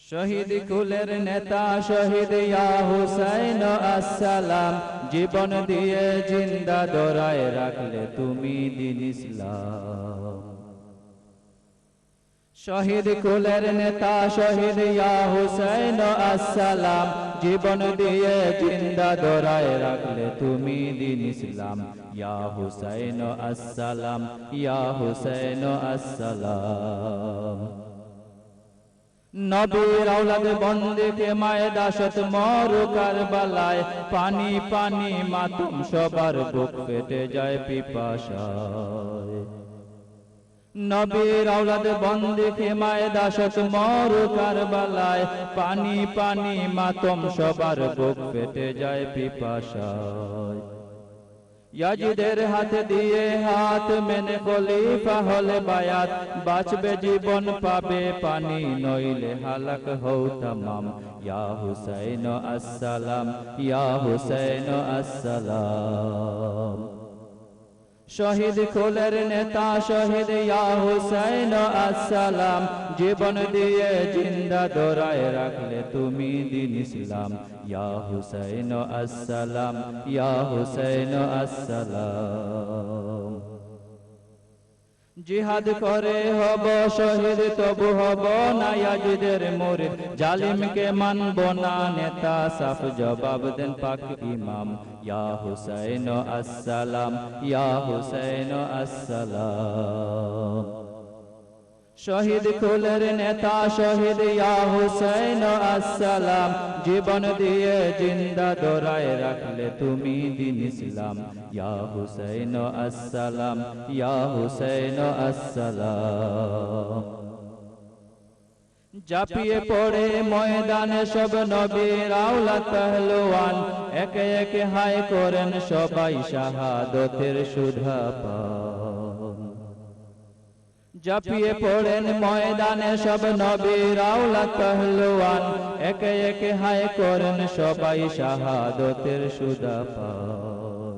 শহীদ কুলের নেতা শহীদ ইয়া হুসাইন আসসালাম, জীবন দিয়ে জিন্দা দরায় রাখলে তুমি দিন ইসলাম। শহীদ কুলের নেতা শহীদ ইয়া হুসাইন আসসালাম, জীবন দিয়ে জিন্দা দরায় রাখলে তুমি দিন ইসলাম। ইয়া হুসাইন আসসালাম, ইয়া হুসাইন আসসালাম। নবীর আওলাদ বন্দেকে মায়ে দাসত মরু কারবালায়, পানি পানি মাতুম সবার বুক ফেটে যায় পিপাসায়। নবীর আওলাদ বন্দেকে মায়ে দাসত মরু কারবালায়, পানি পানি মাতুম সবার বুক ফেটে যায় পিপাসায়। ইয়াজিদের হাতে দিয়ে হাত মেনে খলিফা হলে বায়াত, বাঁচবে জীবন পাবে পানি নইলে হালাক হও তামাম। ইয়া হুসাইন আসসালাম, ইয়া হুসাইন আসসালাম। শহীদ কুলের নেতা শহীদ ইয়া হুসাইন আসসালাম, জীবন দিয়ে জিন্দা দরায় রাখলে তুমি দিন ইসলাম। ইয়া হুসাইন আসসালাম, ইয়া হুসাইন আসসালাম। জিহাদ করে হব শহীদ তবু হব না ইয়াজিদের মুরিদ, জালিমকে মানব না নেতা সাফ জবাব দেন পাক ইমাম। ইয়া হুসাইন আসসালাম, ইয়া হুসাইন আসসালাম। শহীদ কুলের নেতা শহীদ ইয়া হুসাইন আসসালাম, জীবন দিয়ে জিন্দা দরায় রাখলে তুমি দিন ইসলাম। ইয়া হুসাইন আসসালাম, ইয়া হুসাইন আসসালাম। জাপিয়ে পড়ে ময়দানে সব নবীর আওলাদ পেহলওয়ান, একে একে হায় করেন সবাই শাহাদতের সুধা পান। জাপিয়ে পড়েন ময়দানে সব নবীর আওলাদ পেহলওয়ান, একে একে হায় করেন সবাই শাহাদতের সুধা পান।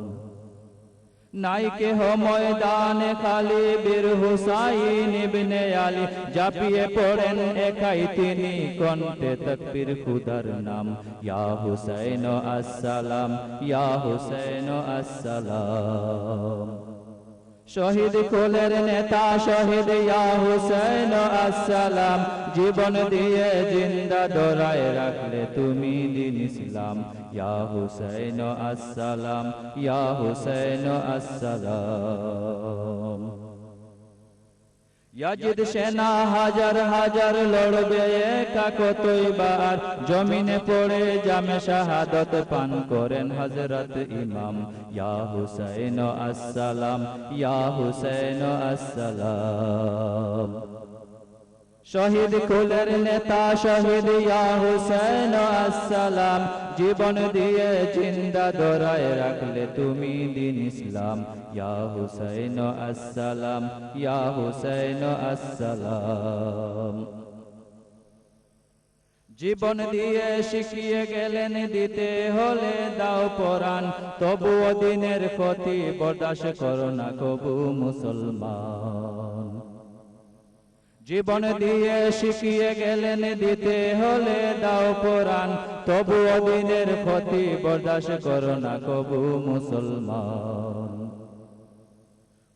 নাই কেহ ময়দানে খালি বীর হুসাইন ইবনে আলী, জাপিয়ে পড়েন একাই তিনি কণ্ঠে তাকবীর খুদার নাম। ইয়া হুসাইন আসসালাম, ইয়া হুসাইন আসসালাম। শহীদ কুলের নেতা শহীদ ইয়া হুসাইন আসসালাম, জীবন দিয়ে জিন্দা দরায় রাখলে তুমি দিন ইসলাম। ইয়া হুসাইন আসসালাম, ইয়া হুসাইন আসসালাম। ইয়াজিদ সেনা হাজার হাজার লড়বে একা কতই বার, জমিনে পড়ে জামে শাহাদত পান করেন হযরত ইমাম। ইয়া হুসাইন আসসালাম, ইয়া হুসাইন আসসালাম। শহীদ কুলের নেতা শহীদ ইয়া হুসাইন আসসালাম, জীবন দিয়ে জিন্দা দরায় রাখলে তুমি দিন ইসলাম। ইয়া হুসাইন আসসালাম, ইয়া হুসাইন আসসালাম। জীবন দিয়ে শিখিয়ে গেলেন দিতে হলে দাও পরাণ, তবুও দিনের ক্ষতি বরদাস্ত করো না কবু মুসলমান। জীবন দিয়ে শিখিয়ে গেলেন দিতে হলে দাও পরাণ, তবুও দিনের ক্ষতি বরদাস্ত করো না কবু মুসলমান।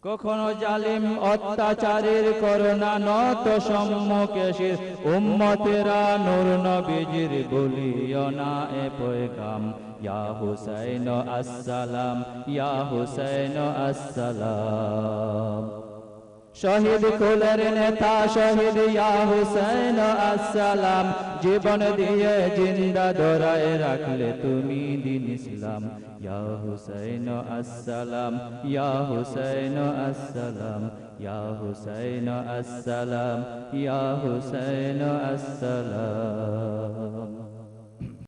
কখনো জালিম অত্যাচারীর করোনা নত সম্মুখে শির, উম্মতেরা নূর নবীজির বলিও না এ পয়গাম। ইয়া হুসাইন আসসালাম, ইয়া হুসাইন আসসালাম। শহীদ কুলের নেতা শহীদ ইয়া হুসাইন আসসালাম, জীবন দিয়ে জিন্দা দরায় রাখলে তুমি দিন ইসলাম। ইয়া হুসাইন আসসালাম, ইয়া হুসাইন আসসালাম, ইয়া হুসাইন আসসালাম, ইয়া হুসাইন আসসালাম।